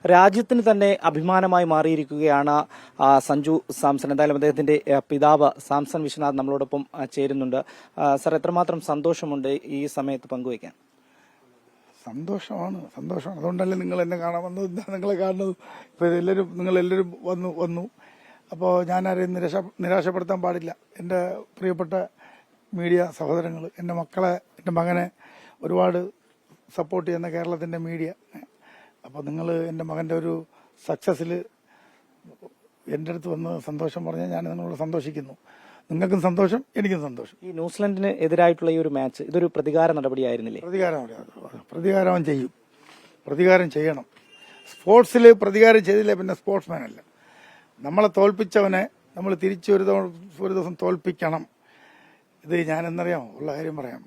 രാജ്യത്തിന് തന്നെ അഭിമാനമായി മാറിയിരിക്കുകയാണ് സഞ്ജു സാംസൺ. എന്തായാലും അദ്ദേഹത്തിന്റെ പിതാവ് സാംസൺ വിശ്വനാഥ് നമ്മളോടൊപ്പം ചേരുന്നുണ്ട്. സർ, എത്രമാത്രം സന്തോഷമുണ്ട് ഈ സമയത്ത് പങ്കുവയ്ക്കാൻ? സന്തോഷമാണ്. അതുകൊണ്ടല്ലേ നിങ്ങൾ എന്നെ കാണാൻ വന്നത്, നിങ്ങളെ കാണുന്നത്. ഇപ്പോൾ നിങ്ങളെല്ലാവരും വന്നു. അപ്പോൾ ഞാനാരെയും നിരാശപ്പെടുത്താൻ പാടില്ല. എൻ്റെ പ്രിയപ്പെട്ട മീഡിയ സഹോദരങ്ങൾ, എൻ്റെ മകനെ ഒരുപാട് സപ്പോർട്ട് ചെയ്യുന്ന കേരളത്തിൻ്റെ മീഡിയ. അപ്പോൾ നിങ്ങൾ എൻ്റെ മകൻ്റെ ഒരു സക്സസ്സിൽ എൻ്റെ അടുത്ത് വന്ന് സന്തോഷം പറഞ്ഞാൽ ഞാൻ നിങ്ങളോട് സന്തോഷിക്കുന്നു. നിങ്ങൾക്കും സന്തോഷം, എനിക്കും സന്തോഷം. ഈ ന്യൂസിലൻഡിന് എതിരായിട്ടുള്ള ഈ ഒരു മാച്ച് ഇതൊരു പ്രതികാര നടപടിയായിരുന്നില്ലേ? പ്രതികാരം ചെയ്യണം. സ്പോർട്സിൽ പ്രതികാരം ചെയ്തില്ലേ പിന്നെ സ്പോർട്സ്മാൻ അല്ല. നമ്മളെ തോൽപ്പിച്ചവനെ നമ്മൾ തിരിച്ച് ഒരു ദിവസം തോൽപ്പിക്കണം. ഇത് ഞാൻ എന്നറിയാമോ, ഉള്ള കാര്യം പറയാം.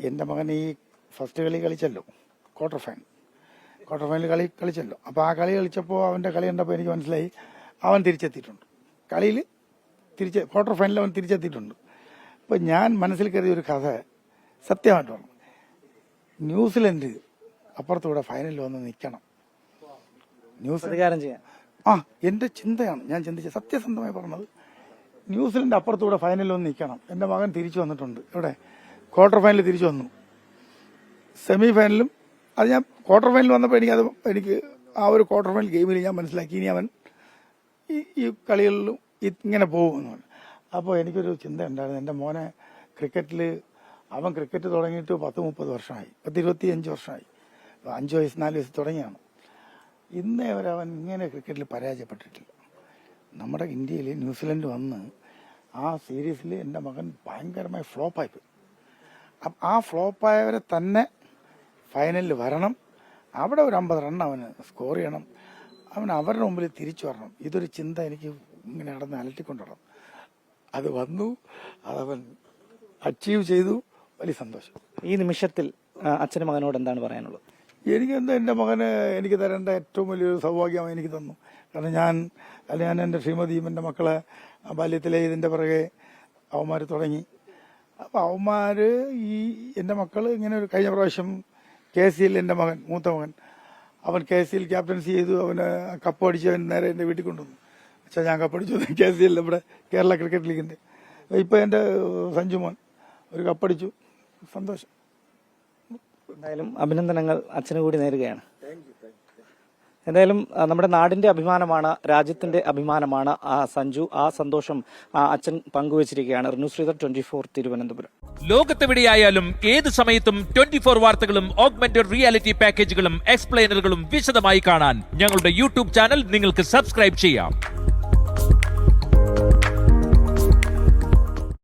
എൻ്റെ മകൻ ഈ ഫസ്റ്റ് കളി കളിച്ചല്ലോ, ക്വാർട്ടർ ഫൈനൽ കളിച്ചല്ലോ. അപ്പോൾ ആ കളി കളിച്ചപ്പോൾ അവൻ്റെ കളി കണ്ടപ്പോൾ എനിക്ക് മനസ്സിലായി അവൻ തിരിച്ചെത്തിയിട്ടുണ്ട്. കളിയിൽ ക്വാർട്ടർ ഫൈനലിൽ അവൻ തിരിച്ചെത്തിയിട്ടുണ്ട്. അപ്പോൾ ഞാൻ മനസ്സിൽ കരുതിയ ഒരു കഥ സത്യമായിട്ട് പറഞ്ഞു. ന്യൂസിലൻഡ് അപ്പുറത്തൂടെ ഫൈനലിൽ വന്ന് നിൽക്കണം, പ്രതികാരം ചെയ്യാൻ. എൻ്റെ ചിന്തയാണ്, ഞാൻ ചിന്തിച്ചത് സത്യസന്ധമായി പറഞ്ഞത്. ന്യൂസിലൻഡ് അപ്പുറത്തൂടെ ഫൈനലിൽ വന്ന് നിൽക്കണം. എൻ്റെ മകൻ തിരിച്ചു വന്നിട്ടുണ്ട്. ഇവിടെ ക്വാർട്ടർ ഫൈനലിൽ തിരിച്ചു വന്നു, സെമി ഫൈനലും. അത് ഞാൻ ക്വാർട്ടർ ഫൈനൽ വന്നപ്പോൾ എനിക്ക് ആ ഒരു ക്വാർട്ടർ ഫൈനൽ ഗെയിമിൽ ഞാൻ മനസ്സിലാക്കി ഇനി അവൻ ഈ കളികളിലും ഇങ്ങനെ പോകുമെന്നാണ്. അപ്പോൾ എനിക്കൊരു ചിന്ത ഉണ്ടായിരുന്നു. എൻ്റെ മോനെ അവൻ ക്രിക്കറ്റ് തുടങ്ങിയിട്ട് 10-30 വർഷമായി, 25 വർഷമായി. 5 വയസ്സ് 4 വയസ്സ് തുടങ്ങിയാണ്. ഇന്നേ വരെ അവൻ ഇങ്ങനെ ക്രിക്കറ്റിൽ പരാജയപ്പെട്ടിട്ടില്ല. നമ്മുടെ ഇന്ത്യയിൽ ന്യൂസിലൻഡ് വന്ന് ആ സീരീസിൽ എൻ്റെ മകൻ ഭയങ്കരമായി ഫ്ലോപ്പായിപ്പോയി. ആ ഫ്ലോപ്പായവരെ തന്നെ ഫൈനലിൽ വരണം, അവിടെ ഒരു 50 റൺ അവന് സ്കോർ ചെയ്യണം, അവൻ അവരുടെ മുമ്പിൽ തിരിച്ചു വരണം. ഇതൊരു ചിന്ത എനിക്ക് ഇങ്ങനെ നടന്ന് അലട്ടിക്കൊണ്ടിടണം. അത് വന്നു, അതവൻ അച്ചീവ് ചെയ്തു. വലിയ സന്തോഷം. ഈ നിമിഷത്തിൽ അച്ഛനും മകനോട് എന്താണ് പറയാനുള്ളത്? എൻ്റെ മകന് എനിക്ക് തരേണ്ട ഏറ്റവും വലിയൊരു സൗഭാഗ്യം എനിക്ക് തന്നു. കാരണം ഞാൻ എൻ്റെ ശ്രീമതിയും എൻ്റെ മക്കളെ ബാല്യത്തിലെ ഇതിൻ്റെ പിറകെ അവന്മാർ തുടങ്ങി. അപ്പോൾ അവന്മാർ എൻ്റെ മക്കൾ ഇങ്ങനെ ഒരു കഴിഞ്ഞ പ്രാവശ്യം KCL എൻ്റെ മകൻ, മൂത്ത മകൻ, അവൻ KCL ക്യാപ്റ്റൻസി ചെയ്തു. അവന് കപ്പ് അടിച്ച് അവൻ നേരെ എൻ്റെ വീട്ടിൽ കൊണ്ടുവന്നു. പക്ഷേ ഞാൻ കപ്പടിച്ചു KCL, ഇവിടെ കേരള ക്രിക്കറ്റ് ലീഗിൻ്റെ. ഇപ്പോൾ എൻ്റെ സഞ്ജു മോൻ ഒരു കപ്പടിച്ചു. സന്തോഷം. എന്തായാലും അഭിനന്ദനങ്ങൾ അച്ഛന് കൂടി നേരുകയാണ്. എന്തായാലും നമ്മുടെ നാടിന്റെ അഭിമാനമാണ്, രാജ്യത്തിന്റെ അഭിമാനമാണ് സഞ്ജു. ആ സന്തോഷം അച്ഛൻ പങ്കുവച്ചിരിക്കുകയാണ്. റിനു ശ്രീധർ, 24 തിരുവനന്തപുരം. ലോകത്തെവിടെയായാലും ഏത് സമയത്തും 24 വാർത്തകളും ഓഗ്മെന്റഡ് റിയാലിറ്റി പാക്കേജുകളും എക്സ്പ്ലെയിനറുകളും വിശദമായി കാണാൻ ഞങ്ങളുടെ യൂട്യൂബ് ചാനൽ നിങ്ങൾക്ക് സബ്സ്ക്രൈബ് ചെയ്യാം.